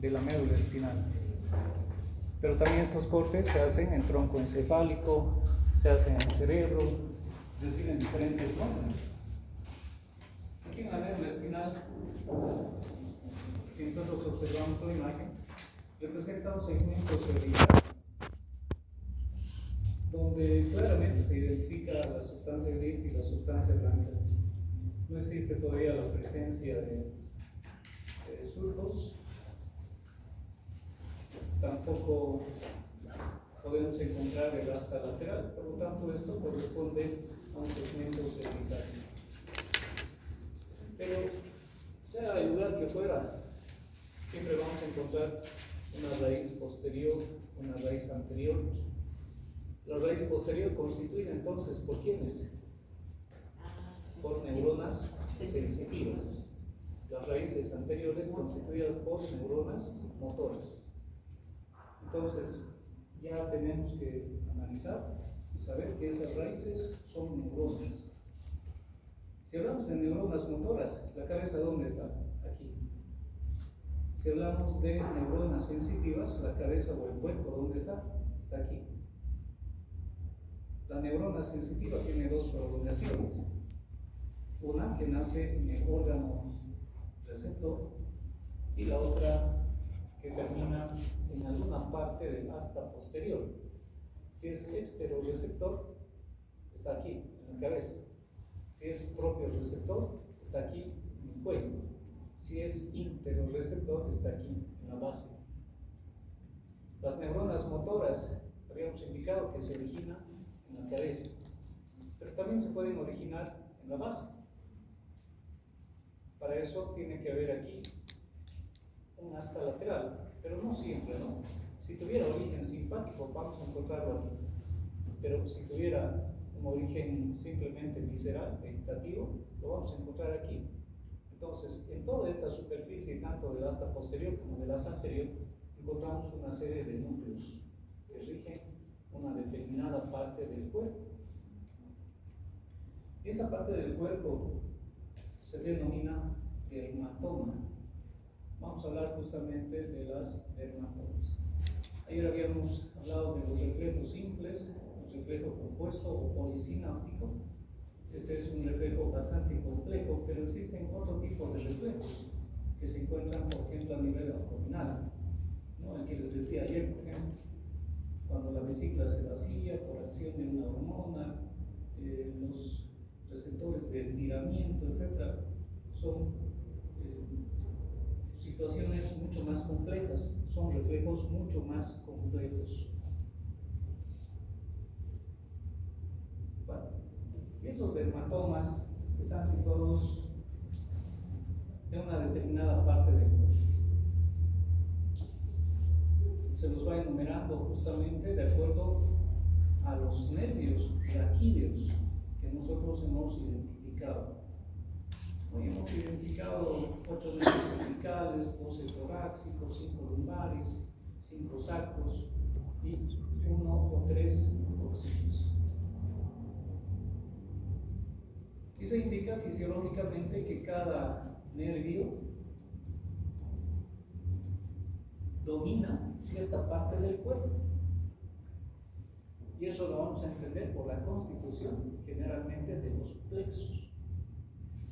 de la médula espinal. Pero también estos cortes se hacen en tronco encefálico, se hacen en cerebro, es decir, en diferentes zonas. Aquí en la médula espinal, si nosotros observamos la imagen, representa un segmento cervical donde claramente se identifica la sustancia gris y la sustancia blanca. No existe todavía la presencia de surcos, tampoco podemos encontrar el asta lateral, por lo tanto esto corresponde a un segmento cervical. Pero sea el lugar que fuera, siempre vamos a encontrar una raíz posterior, una raíz anterior. La raíz posterior constituida entonces por quiénes? Por neuronas sensitivas. Las raíces anteriores constituidas por neuronas motoras. Entonces ya tenemos que analizar y saber que esas raíces son neuronas. Si hablamos de neuronas motoras, ¿la cabeza dónde está? Aquí. Si hablamos de neuronas sensitivas, la cabeza o el cuerpo ¿dónde está? Está aquí. La neurona sensitiva tiene dos prolongaciones. Una que nace en el órgano receptor y la otra que termina en alguna parte del asta posterior. Si es exterorreceptor, está aquí, en la cabeza. Si es propio receptor, está aquí en el cuello. Si es interorreceptor, está aquí en la base. Las neuronas motoras, habíamos indicado que se originan en la cabeza, pero también se pueden originar en la base. Para eso tiene que haber aquí un asta lateral, pero no siempre, ¿no? Si tuviera origen simpático, vamos a encontrarlo aquí, pero si tuviera un origen simplemente visceral, vegetativo, lo vamos a encontrar aquí. Entonces, en toda esta superficie, tanto del asta posterior como del asta anterior, encontramos una serie de núcleos que rigen una determinada parte del cuerpo. Y esa parte del cuerpo se denomina dermatoma. Vamos a hablar justamente de las dermatomas. Ayer habíamos hablado de los reflejos simples, el reflejo compuesto o polisináptico. Este es un reflejo bastante complejo, pero existen otro tipo de reflejos que se encuentran, por ejemplo, a nivel abdominal, ¿no? El que les decía ayer, por ejemplo, cuando la vesícula se vacía por acción de una hormona, los receptores de estiramiento, etc., son situaciones mucho más complejas, son reflejos mucho más complejos. Bueno, y esos dermatomas están situados en una determinada parte del cuerpo. Se los va enumerando justamente de acuerdo a los nervios raquídeos que nosotros hemos identificado. Hoy hemos identificado 8 nervios cervicales, 12 torácicos, 5 lumbares, 5 sacros y 1 o 3 coxígeos. Y se indica fisiológicamente que cada nervio domina cierta parte del cuerpo. Y eso lo vamos a entender por la constitución generalmente de los plexos.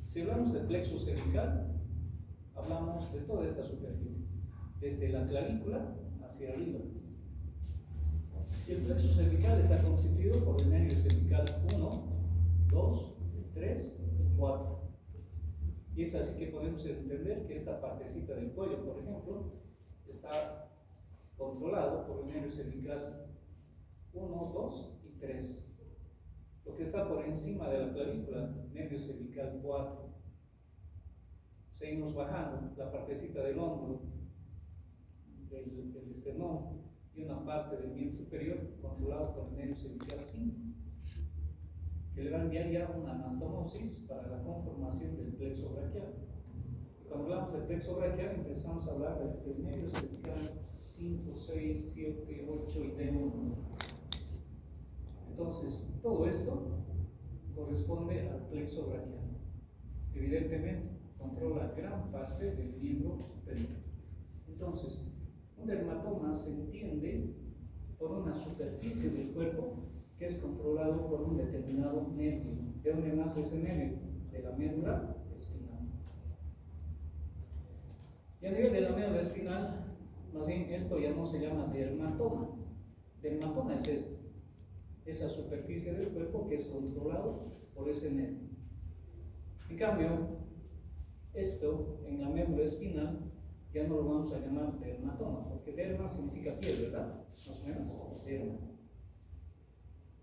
Si hablamos de plexo cervical, hablamos de toda esta superficie, desde la clavícula hacia arriba. Y el plexo cervical está constituido por el nervio cervical 1, 2, 3 y 4. Y es así que podemos entender que esta partecita del cuello, por ejemplo, está controlado por el nervio cervical 1, 2 y 3. Lo que está por encima de la clavícula, nervio cervical 4. Seguimos bajando la partecita del hombro, del esternón y una parte del miembro superior controlado por el nervio cervical 5, que le va a enviar ya una anastomosis para la conformación del plexo braquial. Y cuando hablamos del plexo braquial empezamos a hablar del nervio cervical 5, 6, 7, 8 y D1. Entonces, todo esto corresponde al plexo braquial. Evidentemente, controla gran parte del miembro superior. Entonces, un dermatoma se entiende por una superficie del cuerpo que es controlado por un determinado nervio. ¿De dónde nace ese nervio? De la médula espinal. Y a nivel de la médula espinal, más bien esto ya no se llama dermatoma. Dermatoma es esto, esa superficie del cuerpo que es controlado por ese nervio. En cambio, esto en la médula espinal ya no lo vamos a llamar dermatoma, porque derma significa piel, ¿verdad? Más o menos, derma.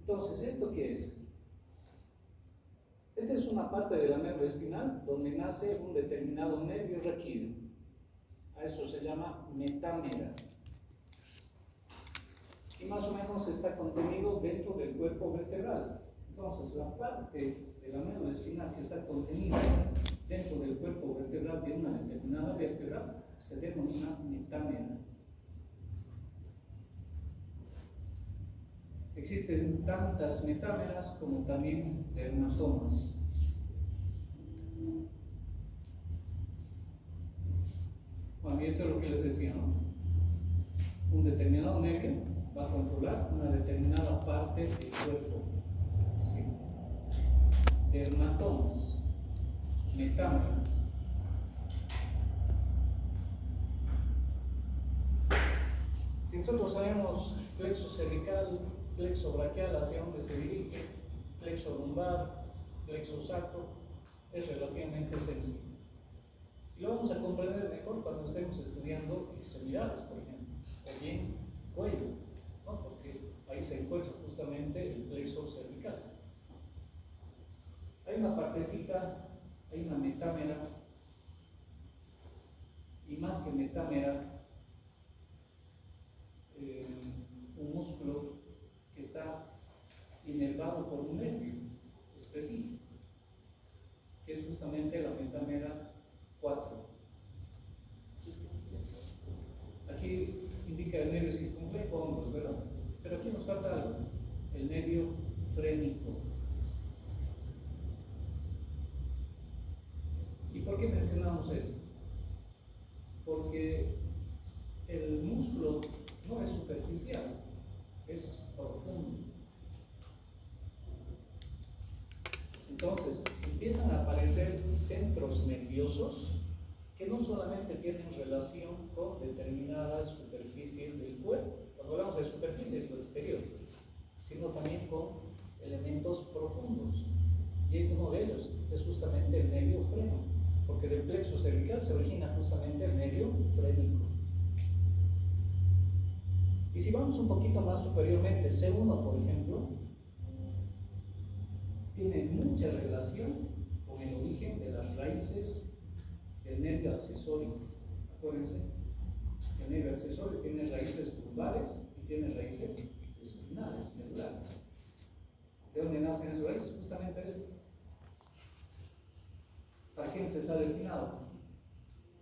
Entonces, ¿esto qué es? Esta es una parte de la médula espinal donde nace un determinado nervio raquídeo. A eso se llama metámera. Y más o menos está contenido dentro del cuerpo vertebral. Entonces, la parte de la médula espinal que está contenida dentro del cuerpo vertebral de una determinada vértebra se denomina metámera. Existen tantas metámeras como también dermatomas. Bueno, y esto es lo que les decía, ¿no? Un determinado nervio va a controlar una determinada parte del cuerpo. ¿Sí? Dermatomas, metámeras. Si nosotros sabemos plexo cervical, plexo braquial, hacia dónde se dirige, plexo lumbar, plexo sacro, es relativamente sencillo. Y lo vamos a comprender mejor cuando estemos estudiando extremidades, por ejemplo, o bien cuello, ¿no? Porque ahí se encuentra justamente el plexo cervical. Hay una partecita, hay una metámera, y más que metámera, un músculo que está inervado por un nervio específico, que es justamente la metámera 4. Aquí indica el nervio circunflejo, hombros, ¿verdad? Pero aquí nos falta algo, el nervio frénico. ¿Y por qué mencionamos esto? Porque el músculo no es superficial, es profundo. Entonces, empiezan a aparecer centros nerviosos que no solamente tienen relación con determinadas superficies del cuerpo, cuando hablamos de superficies, lo exterior, sino también con elementos profundos. Y uno de ellos es justamente el nervio freno, porque del plexo cervical se origina justamente el nervio frénico. Y si vamos un poquito más superiormente, C1, por ejemplo, tiene mucha relación con el origen de las raíces del nervio accesorio. Acuérdense, el nervio accesorio tiene raíces lumbares y tiene raíces espinales, medulares. ¿De dónde nacen esas raíces? Justamente de esto. ¿Para quién se está destinado?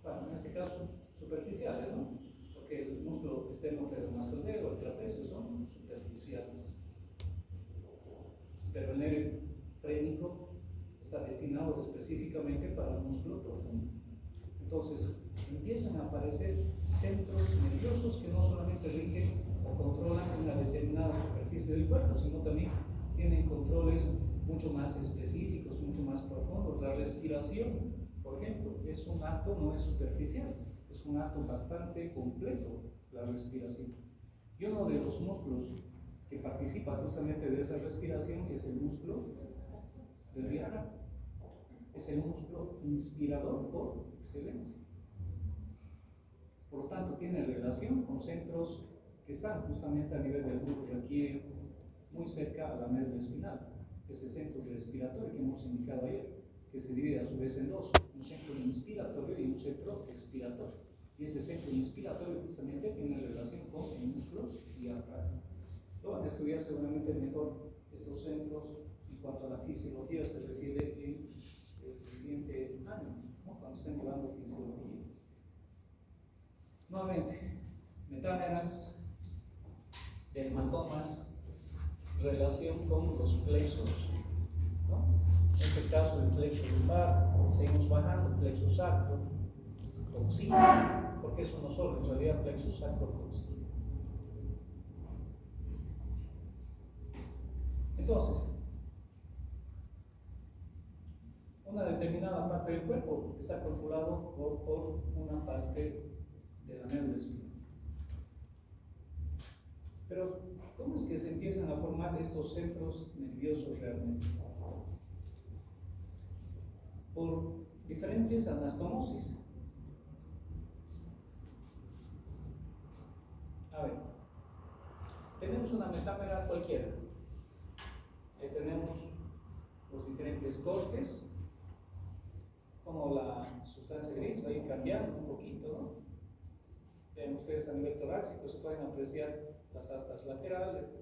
Bueno, en este caso, superficiales, ¿no? Porque el músculo esternocleidomastoideo, el trapecio son superficiales. Pero el nervio frénico está destinado específicamente para el músculo profundo. Entonces, empiezan a aparecer centros nerviosos que no solamente rigen o controlan una determinada superficie del cuerpo, sino también tienen controles mucho más específicos, mucho más profundos. La respiración, por ejemplo, es un acto, no es superficial, es un acto bastante completo, la respiración. Y uno de los músculos que participa justamente de esa respiración es el músculo del diafragma. Es el músculo inspirador por excelencia. Por lo tanto, tiene relación con centros que están justamente a nivel del bulbo raquídeo, muy cerca a la médula espinal. Ese centro respiratorio que hemos indicado ayer, que se divide a su vez en dos, un centro inspiratorio y un centro expiratorio. Y ese centro inspiratorio justamente tiene relación con el músculo diafragma. Lo van a estudiar seguramente mejor estos centros en cuanto a la fisiología se refiere en el siguiente año, ¿no? Cuando estén llevando fisiología. Nuevamente, metámeras, dermatomas, relación con los plexos, ¿no? En este caso el plexo lumbar, seguimos bajando, plexo sacro, toxina. ¿Por porque es uno solo, en realidad plexus sacrocoxis. Entonces, una determinada parte del cuerpo está controlado por una parte de la médula espinal. Pero, ¿cómo es que se empiezan a formar estos centros nerviosos realmente? Por diferentes anastomosis. A ver, tenemos una metámera cualquiera. Ahí tenemos los diferentes cortes, como la sustancia gris va a ir cambiando un poquito, ¿no? Vean ustedes a nivel torácico, se pueden apreciar las astas laterales,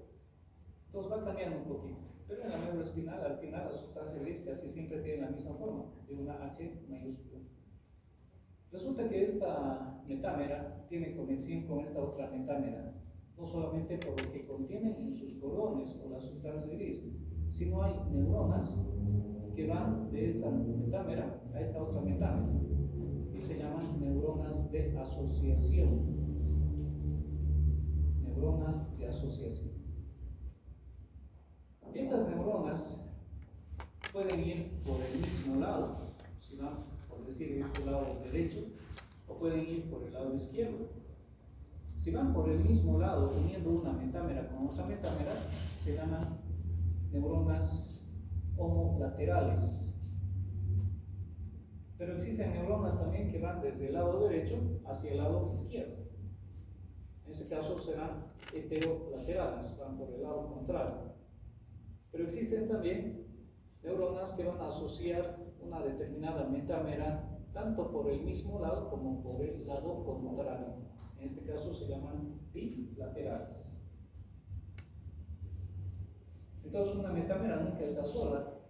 entonces va cambiando un poquito. Pero en la médula espinal, al final, la sustancia gris casi siempre tiene la misma forma, de una H mayúscula. Resulta que esta metámera tiene conexión con esta otra metámera, no solamente por lo que contienen en sus cordones o la sustancia gris, sino hay neuronas que van de esta metámera a esta otra metámera y se llaman neuronas de asociación. Neuronas de asociación. Esas neuronas pueden ir por el mismo lado, si van, por decir, en este lado derecho, o pueden ir por el lado izquierdo. Si van por el mismo lado, uniendo una metámera con otra metámera, se llaman neuronas homolaterales. Pero existen neuronas también que van desde el lado derecho hacia el lado izquierdo. En ese caso serán heterolaterales, van por el lado contrario. Pero existen también neuronas que van a asociar una determinada metámera tanto por el mismo lado como por el lado contrario. En este caso se llaman bilaterales. Entonces una metámera nunca está sola.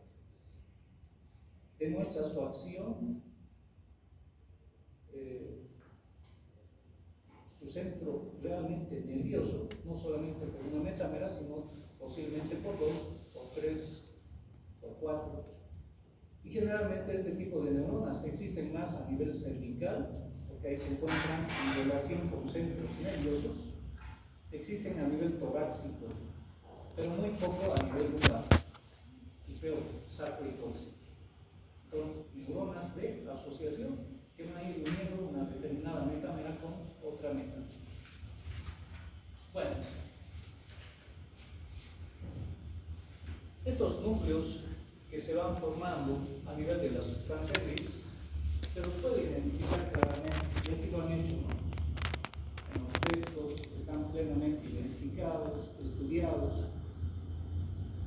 Demuestra su acción, su centro realmente nervioso, no solamente por una metámera, sino posiblemente por 2, por 3, por 4. Y generalmente este tipo de neuronas existen más a nivel cervical, porque ahí se encuentran en relación con centros nerviosos. Existen a nivel torácico, pero muy poco a nivel lumbar, y peor, sacro y cóccix. Entonces, neuronas de asociación que van a ir uniendo una determinada metámera con otra metámera. Bueno, estos núcleos que se van formando a nivel de la sustancia gris se los puede identificar claramente, y así lo han hecho, ¿no? En los textos están plenamente identificados, estudiados,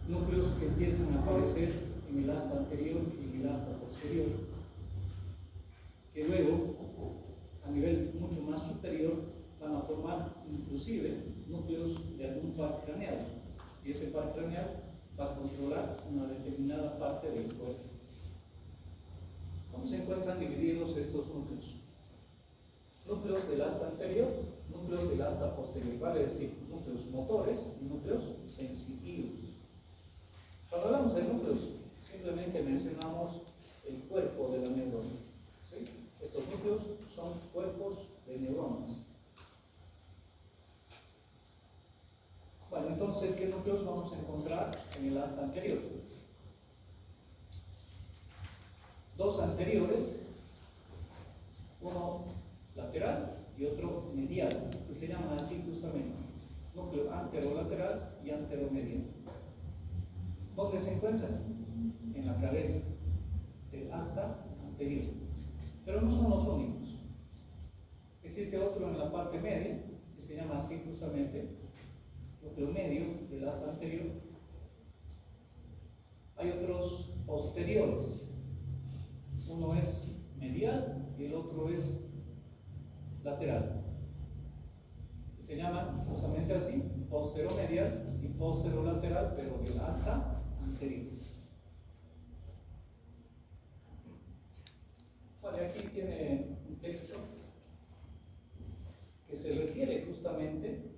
núcleos que empiezan a aparecer en el asta anterior y en el asta posterior, que luego, a nivel mucho más superior, van a formar inclusive núcleos de algún par craneal, y ese par craneal va a controlar una determinada parte del cuerpo. ¿Cómo se encuentran divididos estos núcleos? Núcleos del asta anterior, núcleos del asta posterior, vale decir, núcleos motores y núcleos sensitivos. Cuando hablamos de núcleos, simplemente mencionamos el cuerpo de la neurona, ¿sí? Estos núcleos son cuerpos de neuronas. Bueno, entonces, ¿qué núcleos vamos a encontrar en el asta anterior? Dos anteriores, uno lateral y otro medial, que se llaman así justamente, núcleo anterolateral y anteromedial. ¿Dónde se encuentran? En la cabeza del asta anterior. Pero no son los únicos. Existe otro en la parte media, que se llama así justamente, núcleo medio del asta anterior. Hay otros posteriores. Uno es medial y el otro es lateral. Se llaman justamente así, posteromedial y posterolateral, pero del asta anterior. Bueno, aquí tiene un texto que se refiere justamente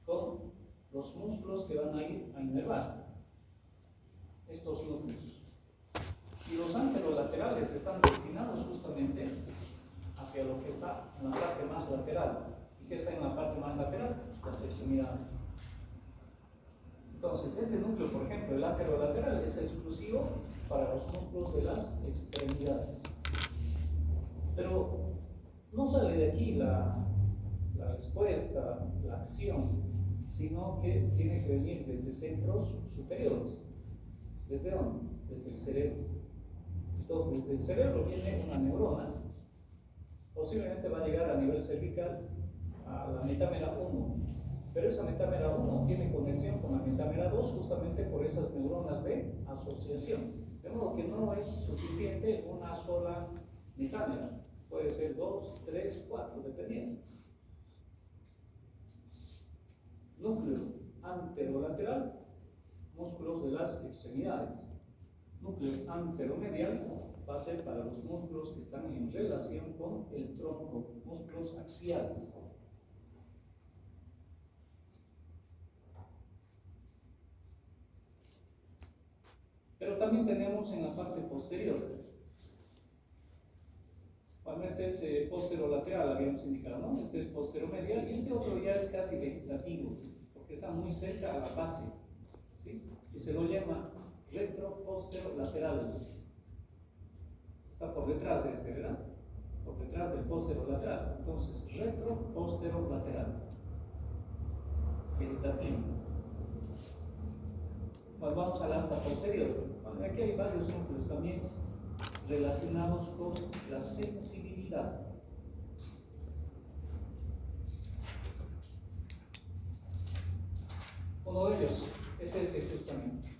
con los músculos que van a ir a inervar estos núcleos. Y los anterolaterales están destinados justamente hacia lo que está en la parte más lateral. ¿Y qué está en la parte más lateral? Las extremidades. Entonces, este núcleo, por ejemplo, el anterolateral, es exclusivo para los músculos de las extremidades. Pero no sale de aquí la respuesta, la acción, sino que tiene que venir desde centros superiores. ¿Desde dónde? Desde el cerebro. Entonces, desde el cerebro viene una neurona, posiblemente va a llegar a nivel cervical a la metámera 1, pero esa metámera 1 tiene conexión con la metámera 2 justamente por esas neuronas de asociación. De modo que no es suficiente una sola metámera, puede ser 2, 3, 4, dependiendo. Núcleo anterolateral, músculos de las extremidades. Núcleo anteromedial va a ser para los músculos que están en relación con el tronco, músculos axiales. Pero también tenemos en la parte posterior. Bueno, este es posterolateral, habíamos indicado, ¿no? Este es posteromedial y este otro ya es casi vegetativo, porque está muy cerca a la base, ¿sí? Y se lo llama retroposterolateral. Está por detrás de este, ¿verdad? Por detrás del posterolateral. Entonces, retroposterolateral. Vegetativo. Pues vamos al asta posterior. Bueno, aquí hay varios núcleos también relacionados con la sensibilidad. Uno de ellos es este justamente,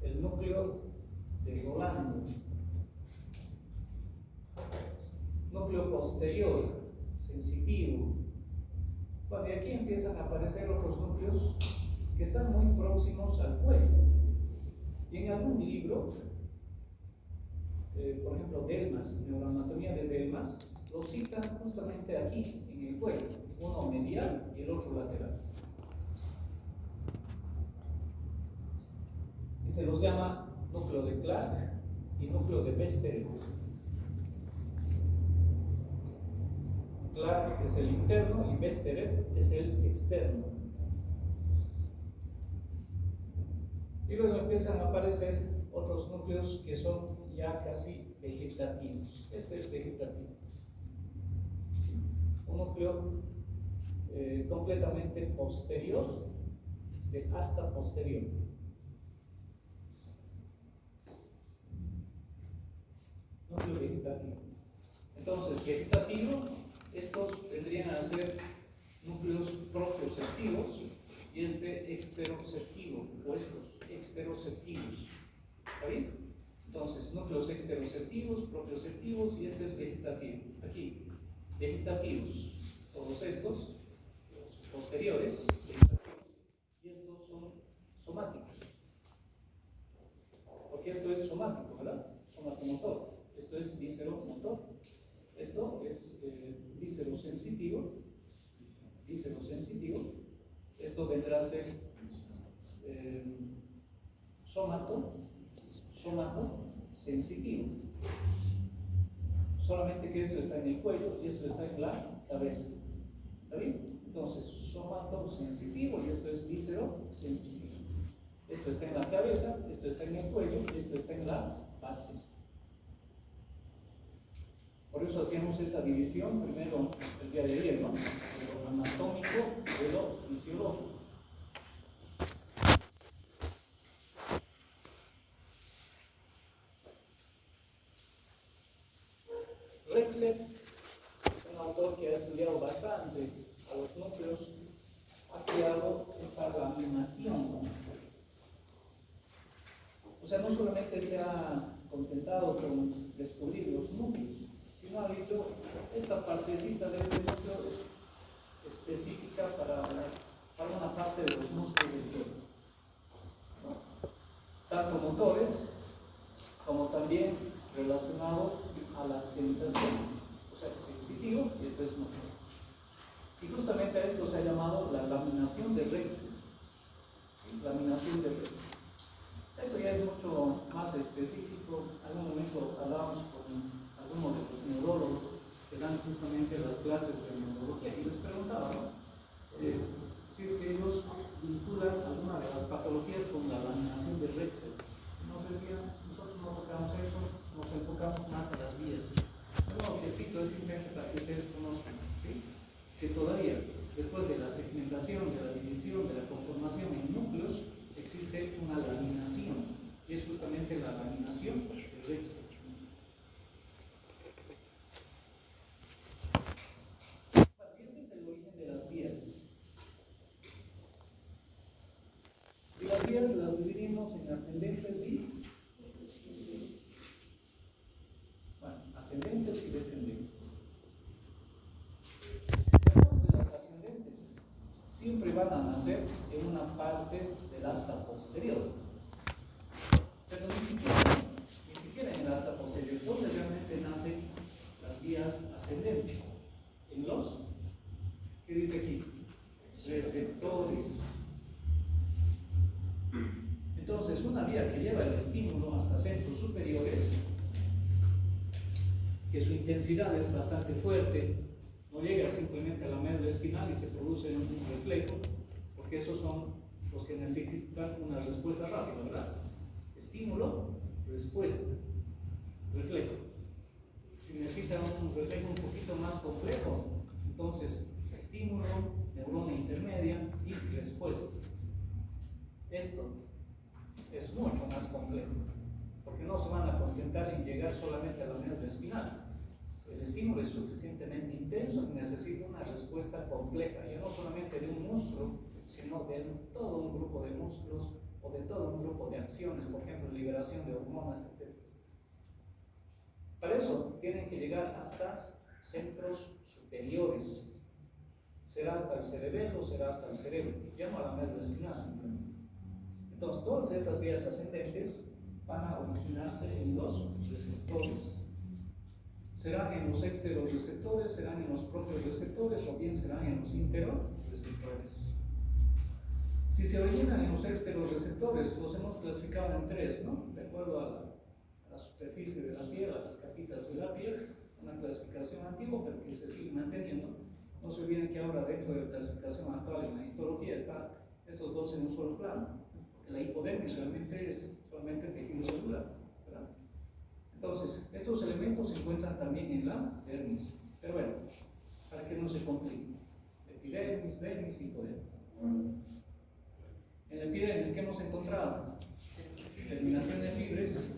el núcleo de Rolando. Núcleo posterior, sensitivo. Bueno, y aquí empiezan a aparecer otros núcleos que están muy próximos al cuello. Y en algún libro, por ejemplo, Delmas, Neuroanatomía de Delmas, lo citan justamente aquí, en el cuello, uno medial y el otro lateral. Y se los llama núcleo de Clark y núcleo de Bester. Clark es el interno y Bester es el externo. Y luego empiezan a aparecer otros núcleos que son ya casi vegetativos. Este es vegetativo. Un núcleo completamente posterior, de asta posterior. Núcleo vegetativo. Entonces, vegetativo, estos tendrían a ser núcleos propioceptivos y este exteroceptivo, o estos exteroceptivos. ¿Está bien? Entonces, núcleos exteroceptivos, propioceptivos y este es vegetativo. Aquí, vegetativos, todos estos, los posteriores, vegetativos, y estos son somáticos. Porque esto es somático, ¿verdad? Somatomotor. Esto es visceromotor. Esto es viscerosensitivo. Viscerosensitivo. Esto vendrá a ser somatosensitivo. Solamente que esto está en el cuello y esto está en la cabeza. ¿Está bien? Entonces, somatosensitivo y esto es viscerosensitivo. Esto está en la cabeza, esto está en el cuello y esto está en la base. Por eso hacíamos esa división primero el día de ayer, ¿no? De lo anatómico de lo fisiológico. Rexet, un autor que ha estudiado bastante a los núcleos, ha creado esta laminación. O sea, no solamente se ha contentado con descubrir los núcleos, sino ha dicho, esta partecita de este núcleo es específica para una parte de los músculos del cuerpo, ¿no? Tanto motores como también relacionado a las sensaciones, o sea, sensitivo y esto es motor. Y justamente a esto se ha llamado la laminación de Rexet. ¿Sí? Laminación de Rexet. Eso ya es mucho más específico. En algún momento hablamos con algunos de los neurólogos que dan justamente las clases de neurología y les preguntaba, ¿no? Si es que ellos vinculan alguna de las patologías con la laminación de Rexel. Nos decían, nosotros no tocamos eso, nos enfocamos más a las vías. Bueno, esto es simplemente para que ustedes conozcan, ¿sí? Que todavía, después de la segmentación, de la división, de la conformación en núcleos, existe una laminación, y es justamente la laminación de Rexel. Y este es el origen de las vías. Y las vías las dividimos en ascendentes y ascendentes y descendentes. Si hablamos de las ascendentes, siempre van a nacer en una parte del asta posterior, pero ni siquiera en el asta posterior, donde realmente nacen las vías ascendentes, en los, ¿qué dice aquí? Receptores. Entonces, una vía que lleva el estímulo hasta centros superiores, que su intensidad es bastante fuerte, no llega simplemente a la médula espinal y se produce un reflejo, porque esos son los que necesitan una respuesta rápida, ¿verdad? Estímulo, respuesta, reflejo. Si necesitan un reflejo un poquito más complejo, entonces estímulo, neurona intermedia y respuesta. Esto es mucho más complejo, porque no se van a contentar en llegar solamente a la médula espinal. El estímulo es suficientemente intenso y necesita una respuesta compleja, ya no solamente de un músculo, sino de todo un grupo de músculos o de todo un grupo de acciones, por ejemplo, liberación de hormonas, etc. Para eso tienen que llegar hasta centros superiores. Será hasta el cerebelo, será hasta el cerebro, ya no a la médula espinal simplemente. Entonces, todas estas vías ascendentes van a originarse en los receptores. Serán en los exterorreceptores, serán en los propios receptores o bien serán en los interorreceptores. Si se originan en los exterorreceptores, los hemos clasificado en tres, ¿no? De acuerdo a la superficie de la piel, a las capitas de la piel, una clasificación antigua pero que se sigue manteniendo. No se olviden que ahora dentro de la clasificación actual en la histología están estos dos en un solo plano, porque la hipodermis realmente es solamente tejido celular, ¿verdad? Entonces, estos elementos se encuentran también en la dermis, pero bueno, para que no se complique, epidermis, dermis y hipodermis. En la epidermis, ¿qué hemos encontrado? Terminaciones libres,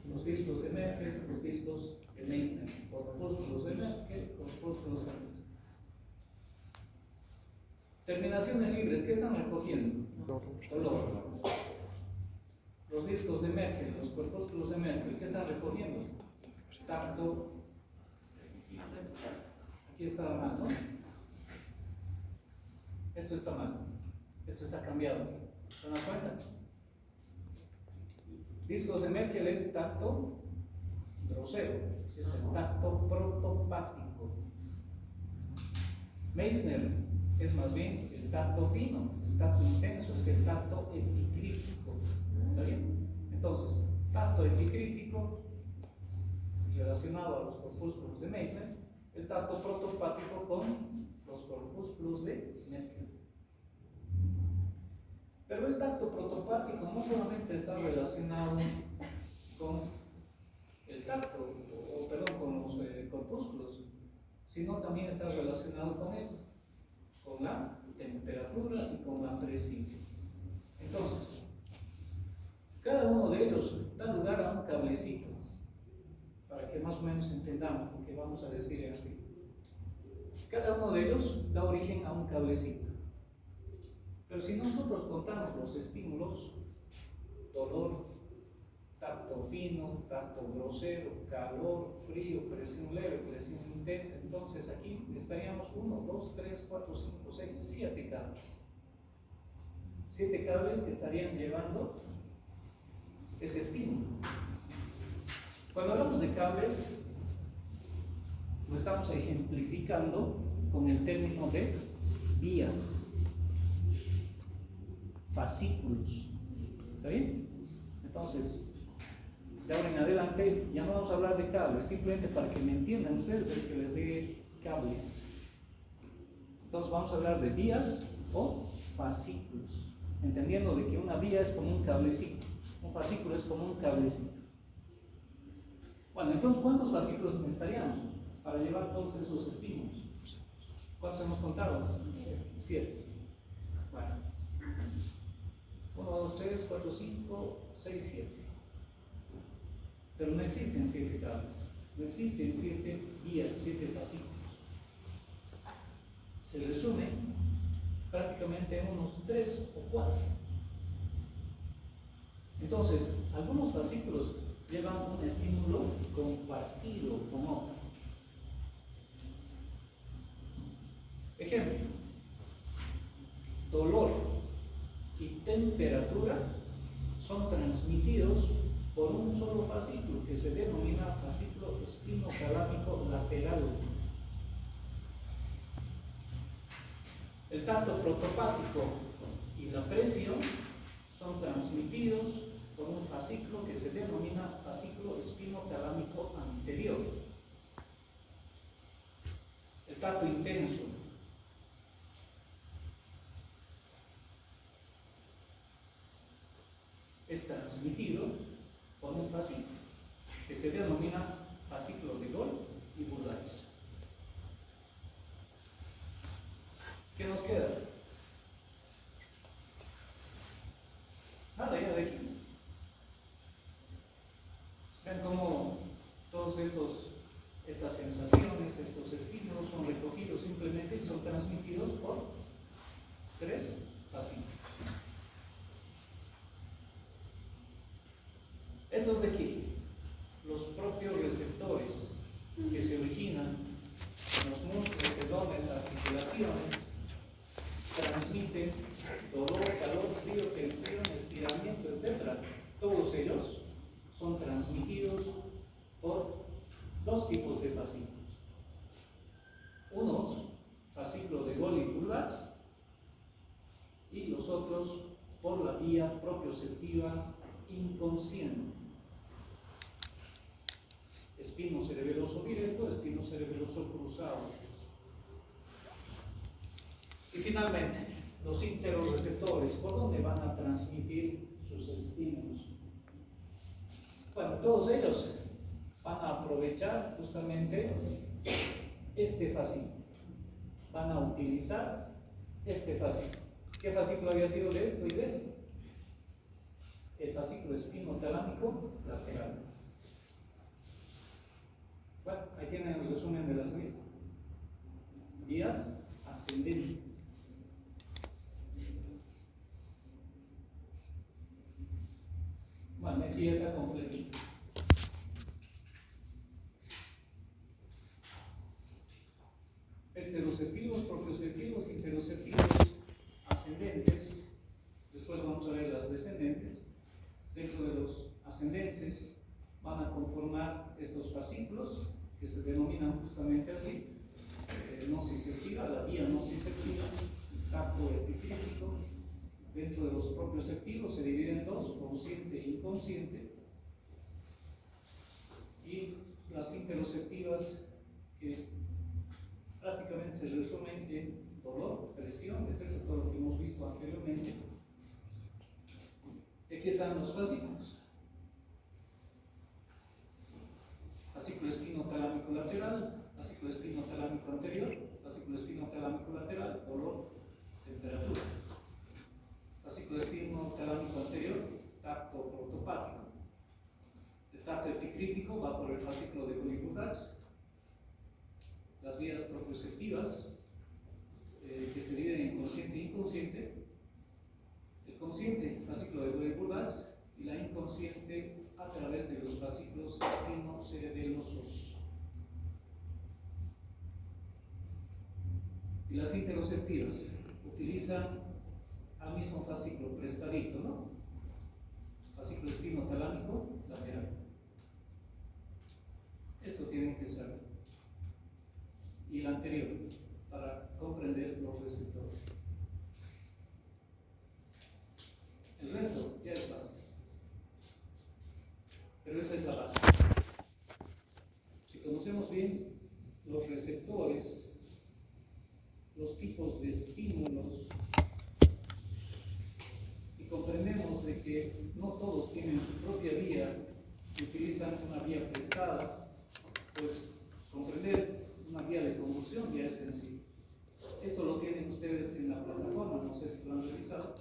los discos de Merkel, los discos de Meissner, corpúsculos de Merkel, corpúsculos de Meissner. Terminaciones libres, ¿qué están recogiendo? Dolor. Los discos de Merkel, los corpúsculos de Merkel, ¿qué están recogiendo? Tacto. Aquí está mal, ¿no? Esto está mal. Esto está cambiado. ¿Se dan cuenta? Discos de Merkel es tacto grosero, es el tacto protopático. Meissner es más bien el tacto fino, el tacto intenso, es el tacto epicrítico. ¿Está bien? Entonces, tacto epicrítico relacionado a los corpúsculos de Meissner, el tacto protopático con los corpúsculos de Merkel. Pero el tacto protopático no solamente está relacionado con el tacto, con los corpúsculos, sino también está relacionado con esto, con la temperatura y con la presión. Entonces, cada uno de ellos da lugar a un cablecito, para que más o menos entendamos lo que vamos a decir así. Cada uno de ellos da origen a un cablecito. Pero si nosotros contamos los estímulos, dolor, tacto fino, tacto grosero, calor, frío, presión leve, presión intensa, entonces aquí estaríamos 1, 2, 3, 4, 5, 6, 7 cables. 7 cables que estarían llevando ese estímulo. Cuando hablamos de cables, lo estamos ejemplificando con el término de vías, fascículos. ¿Está bien? Entonces, De ahora en adelante ya no vamos a hablar de cables, simplemente para que me entiendan ustedes es que les diga cables. Entonces vamos a hablar de vías o fascículos, entendiendo de que una vía es como un cablecito, un fascículo es como un cablecito. Bueno, entonces ¿cuántos fascículos necesitaríamos para llevar todos esos estímulos? ¿Cuántos hemos contado? 7. Bueno, 1, 2, 3, 4, 5, 6, 7. Pero no existen 7 cables, no existen 7 vías, 7 fascículos. Se resume prácticamente en unos 3 o 4. Entonces, algunos fascículos llevan un estímulo compartido con otro. Ejemplo, dolor y temperatura son transmitidos por un solo fascículo que se denomina fascículo espinotalámico lateral. El tacto protopático y la presión son transmitidos por un fascículo que se denomina fascículo espinotalámico anterior. El tacto intenso es transmitido por un fascículo que se denomina fascículo de Gol y Burlatz. ¿Qué nos queda? Nada ya de aquí. Vean cómo todos estas sensaciones, estos estímulos son recogidos simplemente y son transmitidos por 3 fascículos. Estos de aquí, los propios receptores que se originan en los músculos, tendones, articulaciones, transmiten dolor, calor, frío, tensión, estiramiento, etc. Todos ellos son transmitidos por 2 tipos de fascículos. Unos, fascículo de Gol y Burlatz, y los otros por la vía propioceptiva inconsciente. Espino cerebeloso directo, espino cerebeloso cruzado. Y finalmente, los interoreceptores, ¿por dónde van a transmitir sus estímulos? Bueno, todos ellos van a aprovechar justamente este fascículo. Van a utilizar este fascículo. ¿Qué fascículo había sido de esto y de esto? El fascículo espinotalámico lateral. Bueno, ahí tienen el resumen de las vías. Vías ascendentes. Bueno, aquí está completito. Exteroceptivos, propioceptivos, interoceptivos, ascendentes. Después vamos a ver las descendentes. Dentro de los ascendentes van a conformar estos fascículos que se denominan justamente así: nociceptiva, la vía nociceptiva, tacto epicrítico. Dentro de los propioceptivos se dividen en 2, consciente e inconsciente. Y las interoceptivas, que prácticamente se resumen en dolor, presión, etc., todo lo que hemos visto anteriormente. Y aquí están los fascículos. Fascículo espinotalámico lateral, fascículo espinotalámico anterior, fascículo espinotalámico lateral, dolor, temperatura. Fascículo espinotalámico anterior, tacto protopático. El tacto epicrítico va por el fascículo de Gol y Burlatz. Las vías propioceptivas, que se dividen en consciente e inconsciente. El consciente, fascículo de Gol y Burlatz, y la inconsciente a través de los fascículos espinocerebelosos. Y las interoceptivas utilizan al mismo fascículo prestadito, ¿no? Fascículo espinotalámico lateral. Esto tienen que saber. Y la anterior, para comprender los receptores. El resto ya es fácil. Pero esa es la base. Si conocemos bien los receptores, los tipos de estímulos, y comprendemos de que no todos tienen su propia vía y utilizan una vía prestada, pues comprender una vía de conducción ya es sencillo. Esto lo tienen ustedes en la plataforma, no sé si lo han revisado,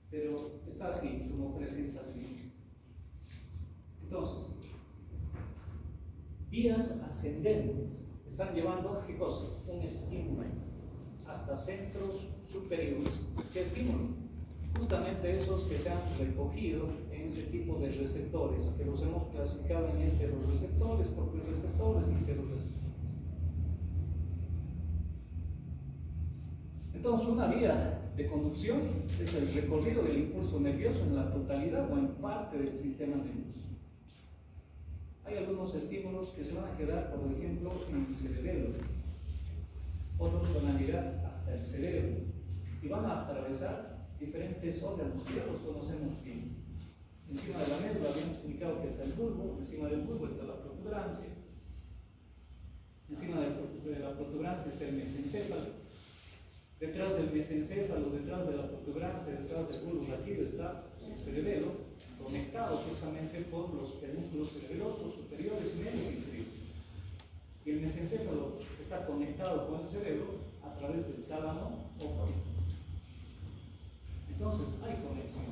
pero está así, como presenta así. Entonces, vías ascendentes están llevando, ¿qué cosa? Un estímulo hasta centros superiores. ¿Qué estímulo? Justamente esos que se han recogido en ese tipo de receptores, que los hemos clasificado en los receptores, propios receptores y heterorreceptores. Entonces, una vía de conducción es el recorrido del impulso nervioso en la totalidad o en parte del sistema nervioso. Hay algunos estímulos que se van a quedar, por ejemplo, en el cerebelo. Otros van a llegar hasta el cerebro y van a atravesar diferentes órganos que ya los conocemos bien. Encima de la médula habíamos indicado que está el bulbo, encima del bulbo está la protuberancia, encima de la protuberancia está el mesencéfalo, detrás del mesencéfalo, detrás de la protuberancia, detrás del bulbo raquídeo está el cerebelo, conectado justamente por los pedúnculos cerebelosos superiores, medios y inferiores. Y el mesencéfalo está conectado con el cerebro a través del tálamo óptico. Entonces hay conexiones.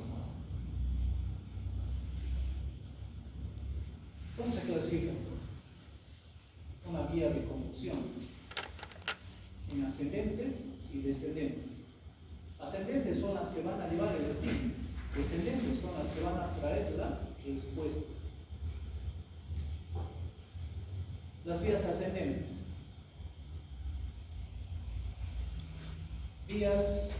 ¿Cómo se clasifica una vía de conducción? En ascendentes y descendentes. Ascendentes son las que van a llevar el estímulo, descendentes son las que van a traer la respuesta. Las vías ascendentes. Vías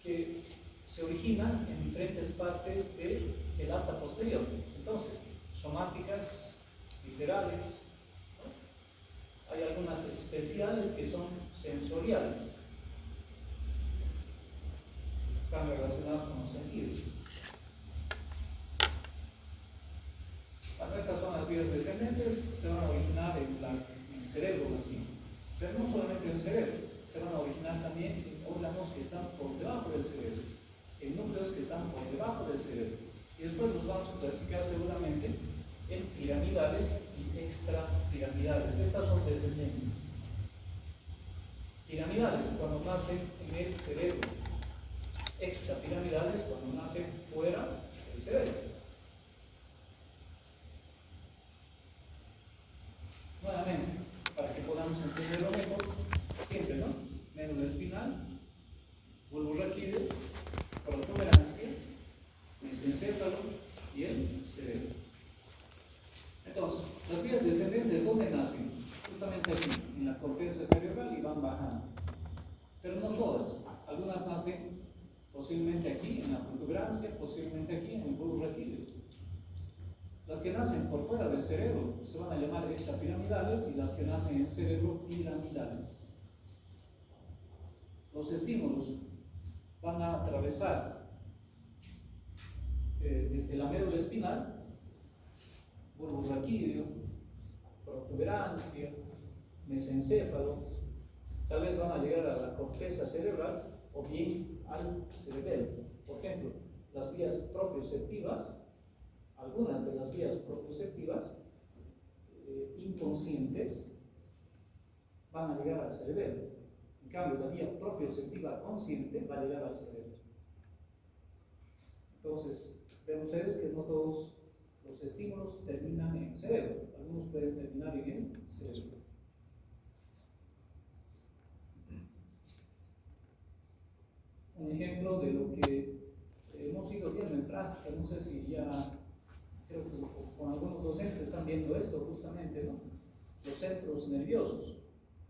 que se originan en diferentes partes del asta posterior. Entonces, somáticas, viscerales, ¿no? Hay algunas especiales que son sensoriales, están relacionadas con los sentidos. Estas son las vías descendentes, se van a originar en el cerebro más bien, pero no solamente en el cerebro, se van a originar también en órganos que están por debajo del cerebro, en núcleos que están por debajo del cerebro, y después los vamos a clasificar seguramente en piramidales y extrapiramidales. Estas son descendentes. Piramidales cuando nacen en el cerebro, extrapiramidales cuando nacen fuera del cerebro. Nuevamente, para que podamos entenderlo mejor, siempre, ¿no? Médula espinal, bulbo raquídeo, protuberancia, mesencéfalo y el cerebro. Entonces, las vías descendentes, ¿dónde nacen? Justamente aquí, en la corteza cerebral, y van bajando. Pero no todas. Algunas nacen posiblemente aquí, en la protuberancia, posiblemente aquí, en el bulbo raquídeo. Las que nacen por fuera del cerebro se van a llamar extrapiramidales y las que nacen en el cerebro, piramidales. Los estímulos van a atravesar desde la médula espinal, bulbo raquídeo, protuberancia, mesencéfalo, tal vez van a llegar a la corteza cerebral o bien al cerebelo. Por ejemplo, las vías propioceptivas, algunas de las vías propioceptivas inconscientes van a llegar al cerebelo. En cambio, la vía propioceptiva consciente va a llegar al cerebro. Entonces, ven ustedes que no todos los estímulos terminan en el cerebro, algunos pueden terminar en el cerebro. Un ejemplo de lo que hemos ido viendo en práctica, no sé si ya, creo que con algunos docentes están viendo esto justamente, ¿no? Los centros nerviosos,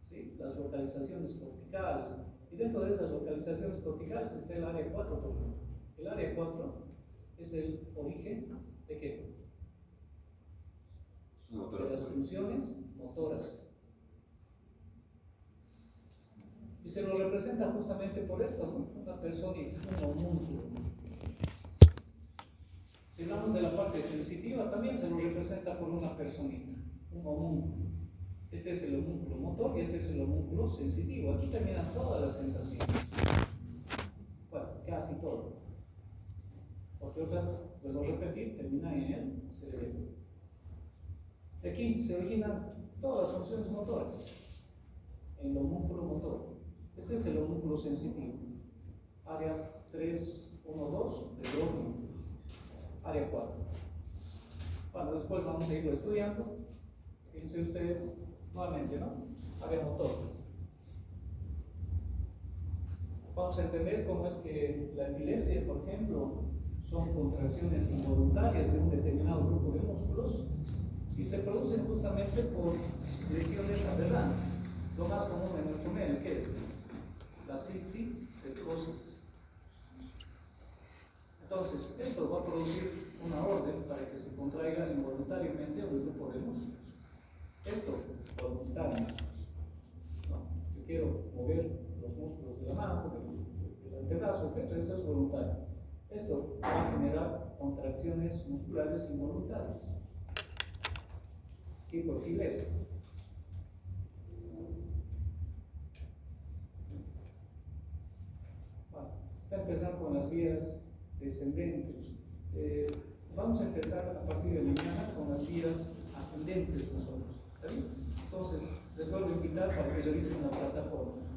¿sí? Las localizaciones corticales, y dentro de esas localizaciones corticales está el área 4, por ejemplo. El área 4 es el origen de ¿qué? De las funciones motoras. Y se lo representa justamente por esto, ¿no? Una personita, un homúnculo. Si hablamos de la parte sensitiva, también se lo representa por una personita, un homúnculo. Este es el homúnculo motor y este es el homúnculo sensitivo. Aquí terminan todas las sensaciones. Bueno, casi todas. Porque otras, vuelvo a repetir, terminan en el cerebro. De aquí se originan todas las funciones motoras. En el homúnculo motor. Este es el homúnculo sensitivo. Área 3, 1, 2 del óvulo. Área 4. Bueno, después vamos a irlo estudiando. Fíjense ustedes nuevamente, ¿no? Área motor. Vamos a entender cómo es que la epilepsia, por ejemplo, son contracciones involuntarias de un determinado grupo de músculos y se producen justamente por lesiones aberrantes. Lo más común en nuestro medio, ¿qué es? La cisticercosis. Entonces, esto va a producir una orden para que se contraiga involuntariamente un grupo de músculos. Esto, voluntario. ¿No? Yo quiero mover los músculos de la mano, del antebrazo, etc. Esto es voluntario. Esto va a generar contracciones musculares involuntarias. Hipoepilepsia. Bueno, está empezando con las vías descendentes. Vamos a empezar a partir de mañana con las vías ascendentes nosotros. ¿Está bien? Entonces, les vuelvo a invitar para que revisen la plataforma.